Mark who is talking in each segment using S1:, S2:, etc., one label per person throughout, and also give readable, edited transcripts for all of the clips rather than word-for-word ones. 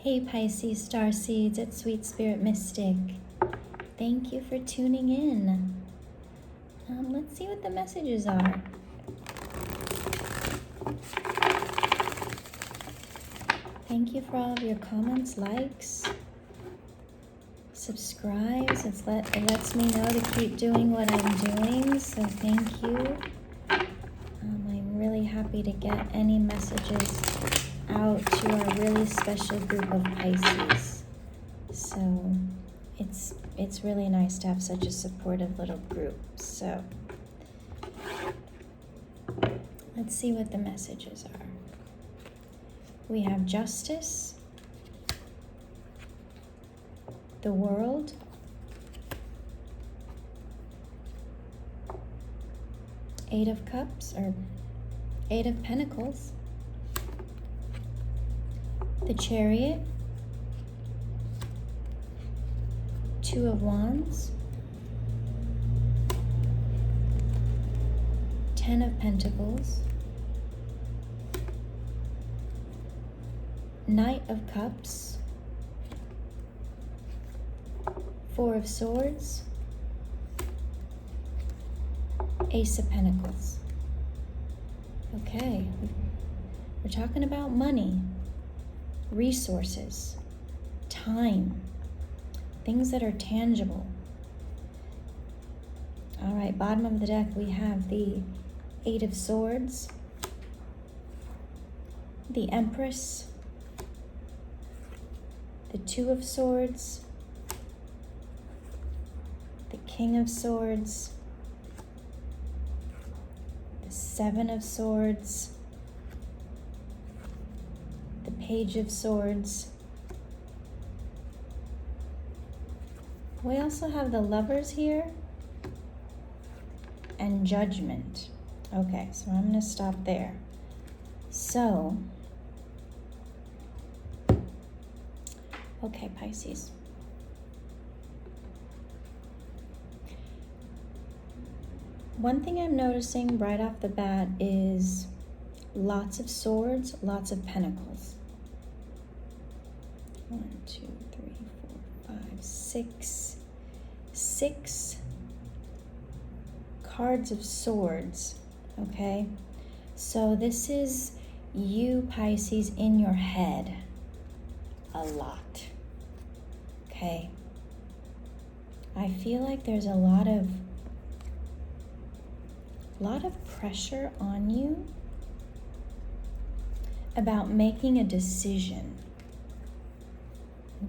S1: Hey Pisces Starseeds, it's Sweet Spirit Mystic. Thank you for tuning in. Let's see what the messages are. Thank you for all of your comments, likes, subscribes. It lets me know to keep doing what I'm doing, so thank you. I'm really happy to get any messages out to our really special group of Pisces. So it's really nice to have such a supportive little group. So let's see what the messages are. We have justice, the world, Eight of Cups or Eight of Pentacles, the Chariot, Two of Wands, Ten of Pentacles, Knight of Cups, Four of Swords, Ace of Pentacles. Okay, we're talking about money, resources, time, things that are tangible. All right, bottom of the deck we have the Eight of Swords, the Empress, the Two of Swords, the King of Swords, the Seven of Swords, the Page of Swords. We also have the Lovers here and Judgment. Okay, so I'm going to stop there. So, okay, Pisces. One thing I'm noticing right off the bat is lots of swords, lots of pentacles. 1, 2, 3, 4, 5, 6. 6 cards of swords, okay? So this is you, Pisces, in your head a lot, okay? I feel like there's a lot of pressure on you about making a decision,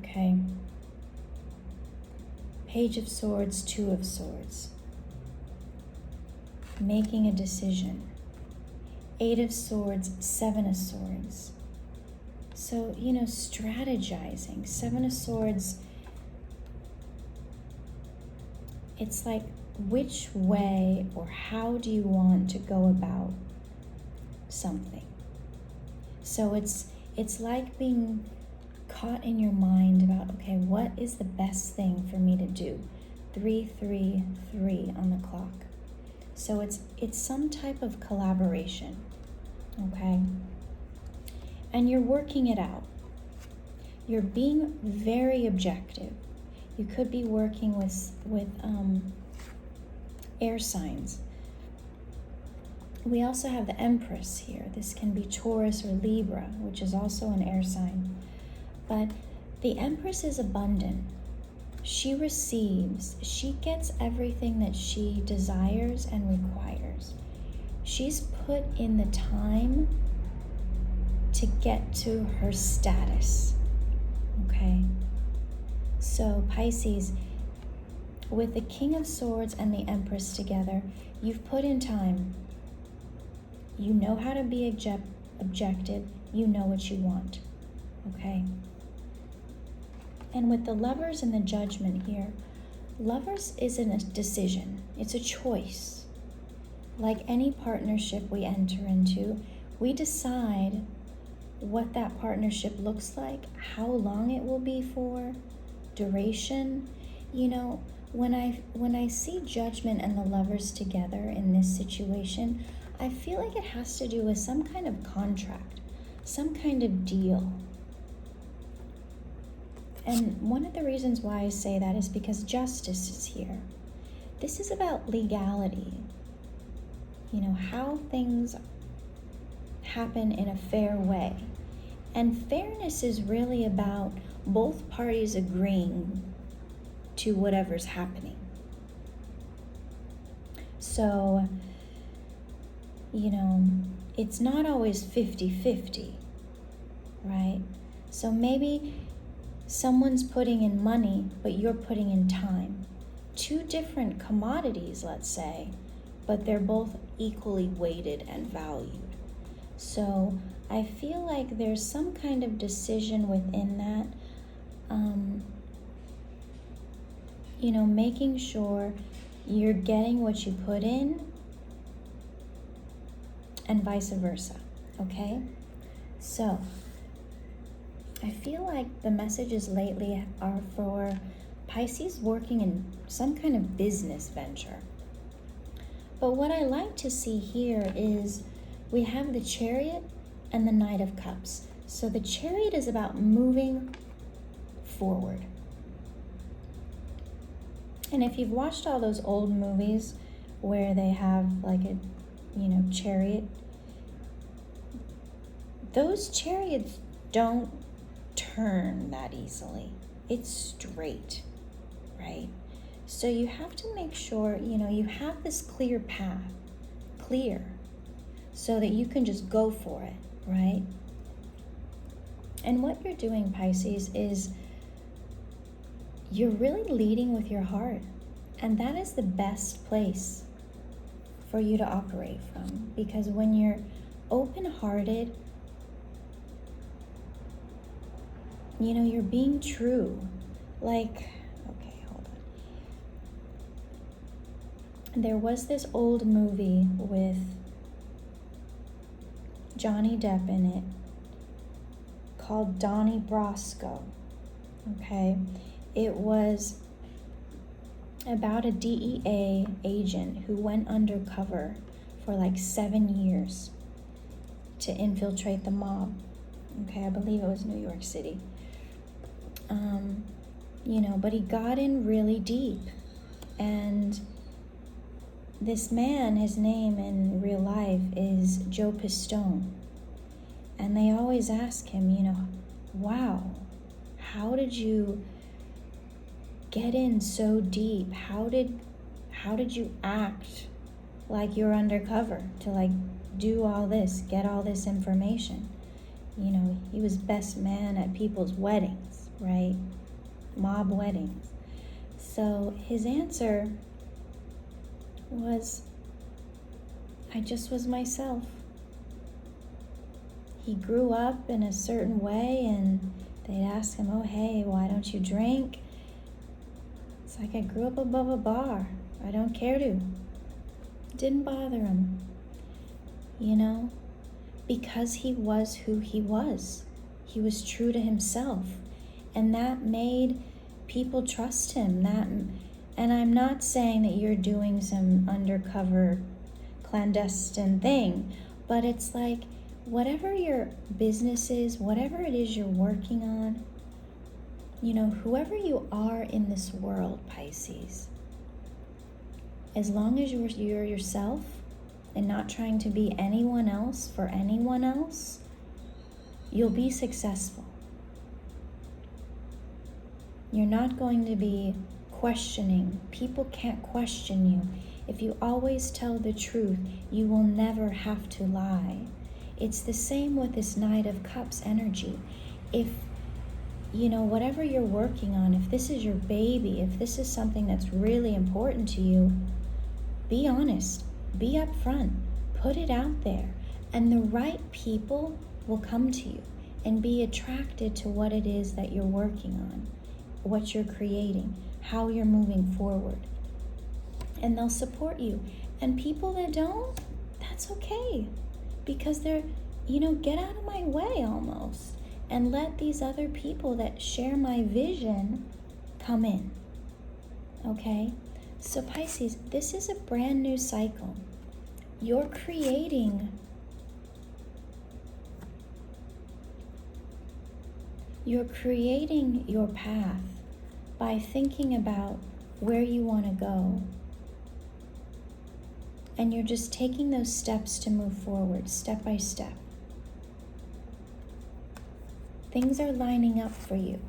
S1: okay? Page of Swords, Two of Swords. Making a decision. Eight of Swords, Seven of Swords. So, strategizing. Seven of Swords, it's like, which way or how do you want to go about something? So it's like being caught in your mind about, okay, what is the best thing for me to do? 3, 3, 3 on the clock. So it's some type of collaboration, okay? And you're working it out. You're being very objective. You could be working with air signs. We also have the Empress here. This can be Taurus or Libra, which is also an air sign. But the Empress is abundant. She receives, she gets everything that she desires and requires. She's put in the time to get to her status, okay? So Pisces, with the King of Swords and the Empress together, you've put in time. You know how to be objective. You know what you want, okay? And with the Lovers and the Judgment here, Lovers isn't a decision. It's a choice. Like any partnership we enter into, we decide what that partnership looks like, how long it will be for, duration. When I see Judgment and the Lovers together in this situation, I feel like it has to do with some kind of contract, some kind of deal. And one of the reasons why I say that is because justice is here. This is about legality. You know, how things happen in a fair way. And fairness is really about both parties agreeing to whatever's happening. So, you know, it's not always 50-50, right? So maybe someone's putting in money, but you're putting in time. Two different commodities, let's say, but they're both equally weighted and valued. So I feel like there's some kind of decision within that, you know, making sure you're getting what you put in and vice versa, okay? So I feel like the messages lately are for Pisces working in some kind of business venture. But what I like to see here is we have the Chariot and the Knight of Cups. So the Chariot is about moving forward. And if you've watched all those old movies where they have like a, you know, chariot, those chariots don't turn that easily. It's straight, right? So you have to make sure, you know, you have this clear path, clear, so that you can just go for it, right? And what you're doing, Pisces, is you're really leading with your heart. And that is the best place for you to operate from. Because when you're open-hearted, you know, you're being true. Like, okay, hold on. There was this old movie with Johnny Depp in it called Donnie Brasco, okay? It was about a DEA agent who went undercover for like 7 years to infiltrate the mob. Okay, I believe it was New York City. You know, but he got in really deep. And this man, his name in real life is Joe Pistone. And they always ask him, you know, wow, how did you get in so deep? How did you act like you're undercover to like do all this, get all this information? You know, he was best man at people's weddings, right? Mob weddings. So his answer was, I just was myself. He grew up in a certain way and they'd ask him, oh, hey, why don't you drink? It's like, I grew up above a bar. I don't care to. It didn't bother him, you know, because he was who he was. He was true to himself, and that made people trust him. And I'm not saying that you're doing some undercover clandestine thing, but it's like, whatever your business is, whatever it is you're working on, you know, whoever you are in this world, Pisces, as long as you're yourself and not trying to be anyone else for anyone else, you'll be successful. You're not going to be questioning. People can't question you. If you always tell the truth, you will never have to lie. It's the same with this Knight of Cups energy. If, you know, whatever you're working on, if this is your baby, if this is something that's really important to you, be honest, be upfront, put it out there, and the right people will come to you and be attracted to what it is that you're working on, what you're creating, how you're moving forward. And they'll support you. And people that don't, that's okay. Because they're, you know, get out of my way almost. And let these other people that share my vision come in. Okay? So Pisces, this is a brand new cycle. You're creating You're creating your path by thinking about where you want to go. And you're just taking those steps to move forward, step by step. Things are lining up for you.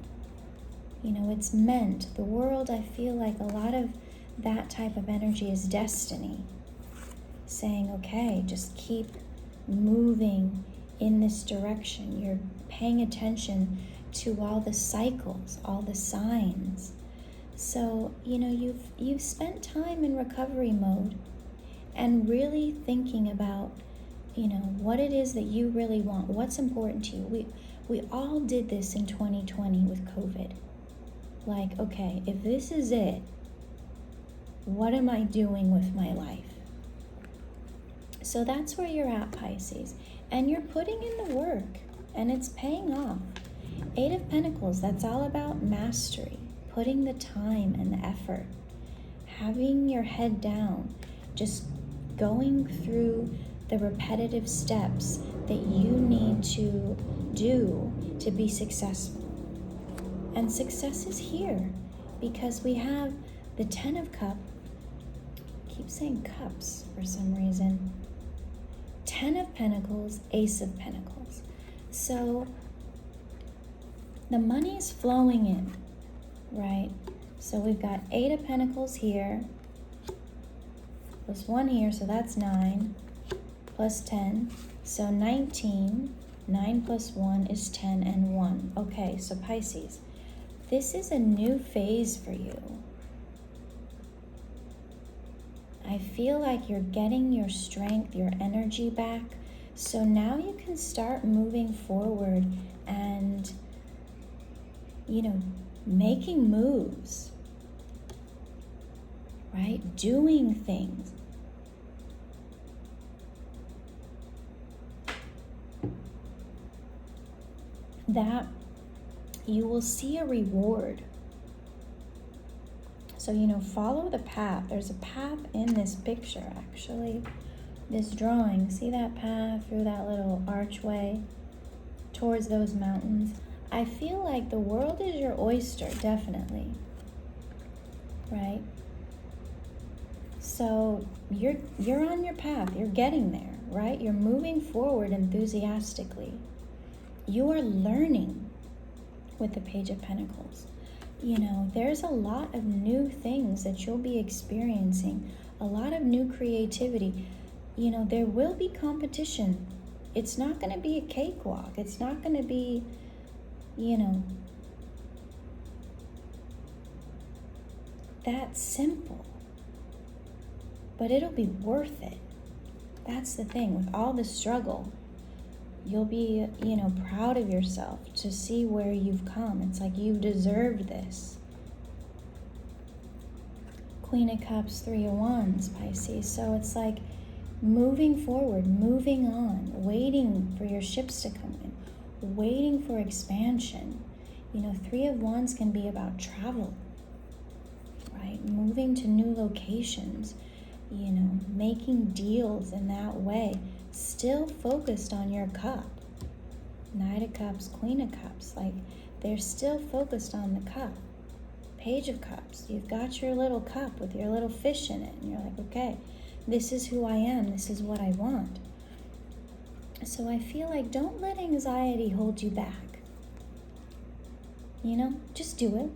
S1: You know, it's meant. The world, I feel like a lot of that type of energy is destiny. Saying, okay, just keep moving in this direction. You're paying attention to all the cycles, all the signs. So, you know, you've spent time in recovery mode and really thinking about, you know, what it is that you really want, what's important to you. We all did this in 2020 with COVID. Like, okay, if this is it, what am I doing with my life? So that's where you're at, Pisces. And you're putting in the work, and it's paying off. 8 of Pentacles, that's all about mastery, putting the time and the effort, having your head down, just going through the repetitive steps that you need to do to be successful. And success is here because we have the 10 of Cups. I keep saying cups for some reason. 10 of Pentacles, Ace of Pentacles. So the money is flowing in, right? So we've got 8 of Pentacles here, plus 1 here, so that's 9, plus 10, so 19. 9 plus 1 is 10 and 1. Okay, so Pisces, this is a new phase for you. I feel like you're getting your strength, your energy back. So now you can start moving forward and, you know, making moves, right? Doing things. That you will see a reward. So, you know, follow the path. There's a path in this picture, actually. This drawing. See that path through that little archway towards those mountains? I feel like the world is your oyster, definitely. Right? So you're on your path. You're getting there, right? You're moving forward enthusiastically. You are learning with the Page of Pentacles. You know, there's a lot of new things that you'll be experiencing, a lot of new creativity. You know, there will be competition. It's not going to be a cakewalk. It's not going to be, you know, that simple. But it'll be worth it. That's the thing. With all the struggle, you'll be, you know, proud of yourself to see where you've come. It's like you deserve this. Queen of Cups, 3 of Wands, Pisces. So it's like moving forward, moving on, waiting for your ships to come in, waiting for expansion. You know, 3 of Wands can be about travel, right? Moving to new locations, you know, making deals in that way. Still focused on your cup. Knight of Cups, Queen of Cups, like they're still focused on the cup. Page of Cups, you've got your little cup with your little fish in it, and you're like, okay, this is who I am, this is what I want. So I feel like don't let anxiety hold you back. You know, just do it.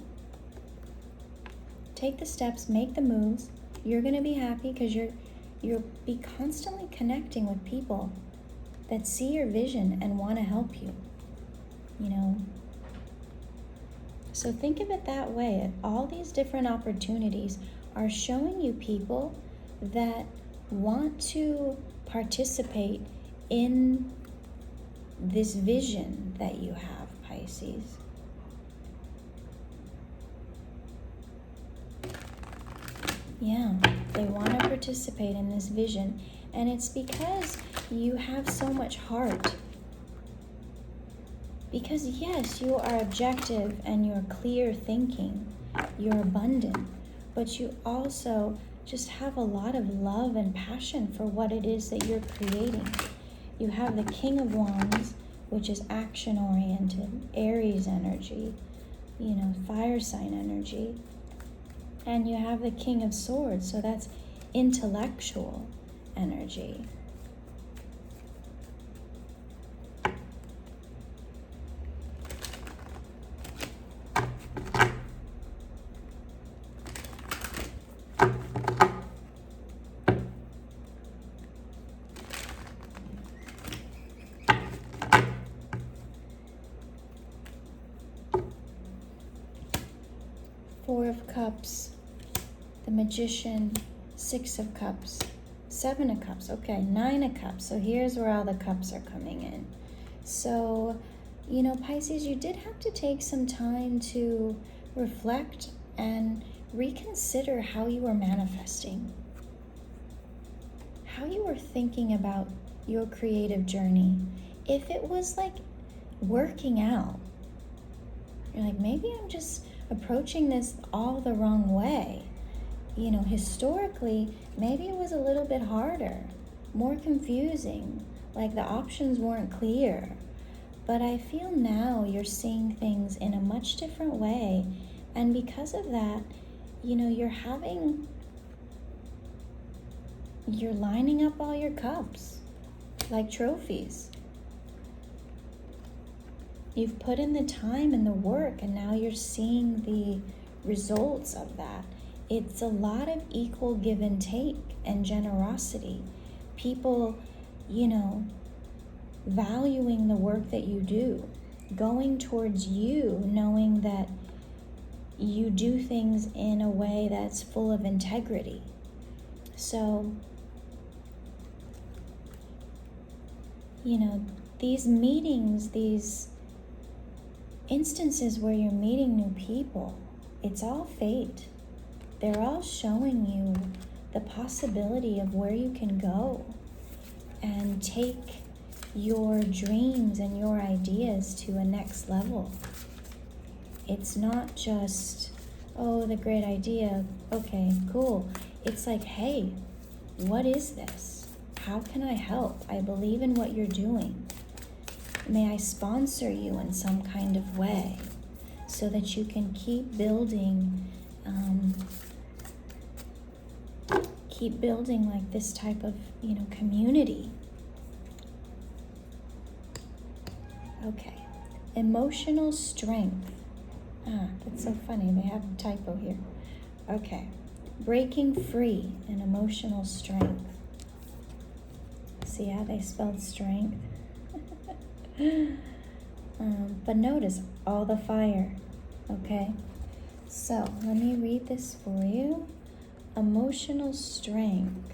S1: Take the steps, make the moves. You're going to be happy because you'll be constantly connecting with people that see your vision and want to help you, you know. So think of it that way. All these different opportunities are showing you people that want to participate in this vision that you have, Pisces. Yeah, they want to participate in this vision, and it's because you have so much heart. Because yes, you are objective and you're clear thinking, you're abundant, but you also just have a lot of love and passion for what it is that you're creating. You have the King of Wands which is action-oriented, Aries energy, fire sign energy. And you have the King of Swords, so that's intellectual energy. Four of Cups, the Magician, Six of Cups, Seven of Cups, okay, Nine of Cups. So here's where all the cups are coming in. So, Pisces, you did have to take some time to reflect and reconsider how you were manifesting, how you were thinking about your creative journey. If it was like working out, you're like, maybe I'm just approaching this all the wrong way. Historically, maybe it was a little bit harder, more confusing, like the options weren't clear. But I feel now you're seeing things in a much different way. And because of that, you're lining up all your cups like trophies. You've put in the time and the work, and now you're seeing the results of that. It's a lot of equal give and take and generosity. People, valuing the work that you do, going towards you, knowing that you do things in a way that's full of integrity. So, these meetings, these instances where you're meeting new people, it's all fate. They're all showing you the possibility of where you can go and take your dreams and your ideas to a next level. It's not just, oh, the great idea, okay, cool. It's like, hey, what is this? How can I help? I believe in what you're doing. May I sponsor you in some kind of way so that you can keep building like this type of, community. Okay. Emotional strength. That's so funny. They have a typo here. Okay. Breaking free and emotional strength. See how they spelled strength? But notice all the fire. Okay. So let me read this for you. Emotional strength.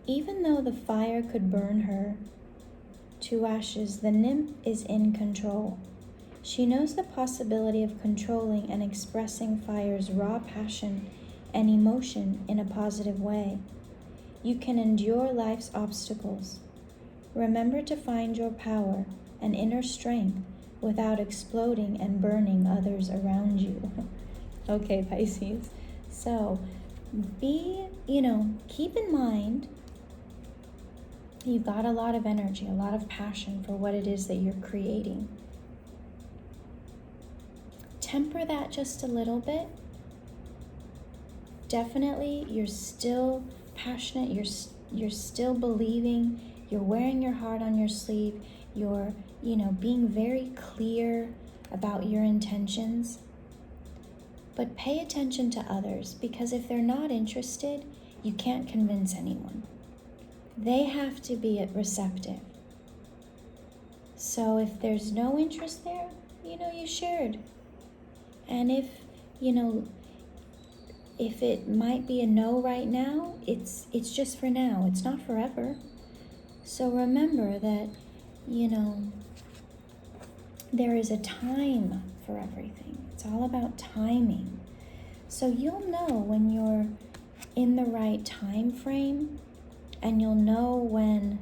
S1: Even though the fire could burn her to ashes, the nymph is in control. She knows the possibility of controlling and expressing fire's raw passion and emotion in a positive way. You can endure life's obstacles. Remember to find your power and inner strength without exploding and burning others around you. Okay, Pisces. So keep in mind, you've got a lot of energy, a lot of passion for what it is that you're creating. Temper that just a little bit. Definitely, you're still passionate, you're still believing, you're wearing your heart on your sleeve, you're, being very clear about your intentions. But pay attention to others, because if they're not interested, you can't convince anyone. They have to be receptive. So if there's no interest there, you shared. And if it might be a no right now, it's just for now. It's not forever. So remember that, there is a time for everything. It's all about timing. So you'll know when you're in the right time frame, and you'll know when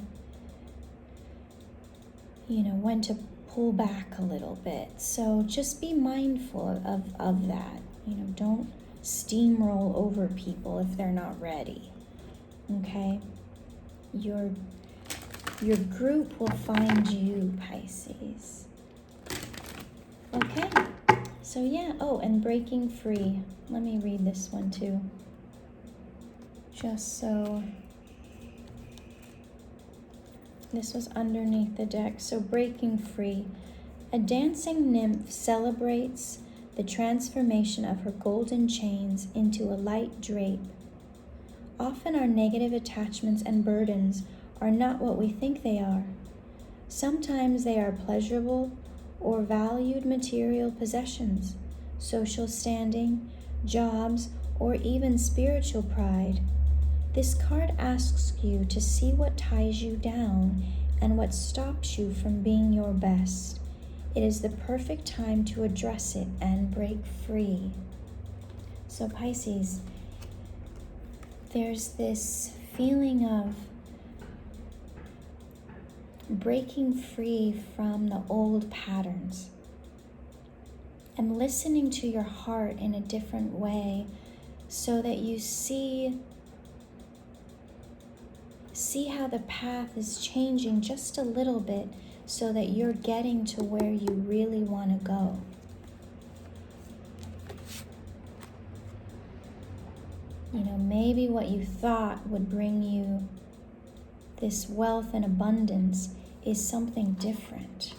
S1: to pull back a little bit. So just be mindful of that. Don't steamroll over people if they're not ready. Okay? Your group will find you, Pisces. Okay? So yeah, oh, and breaking free. Let me read this one too. Just so, this was underneath the deck. So breaking free. A dancing nymph celebrates the transformation of her golden chains into a light drape. Often our negative attachments and burdens are not what we think they are. Sometimes they are pleasurable or valued material possessions, social standing, jobs, or even spiritual pride. This card asks you to see what ties you down and what stops you from being your best. It is the perfect time to address it and break free. So Pisces, there's this feeling of breaking free from the old patterns and listening to your heart in a different way so that you see how the path is changing just a little bit so that you're getting to where you really want to go. You know, maybe what you thought would bring you this wealth and abundance is something different.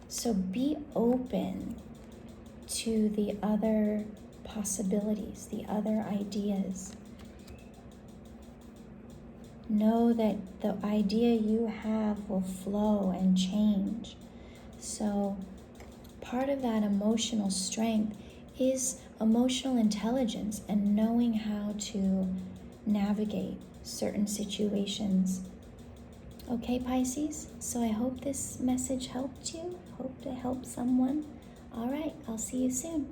S1: So be open to the other possibilities, the other ideas. Know that the idea you have will flow and change. So part of that emotional strength is emotional intelligence and knowing how to navigate certain situations. Okay, Pisces? So I hope this message helped you. Hope to help someone. All right, I'll see you soon.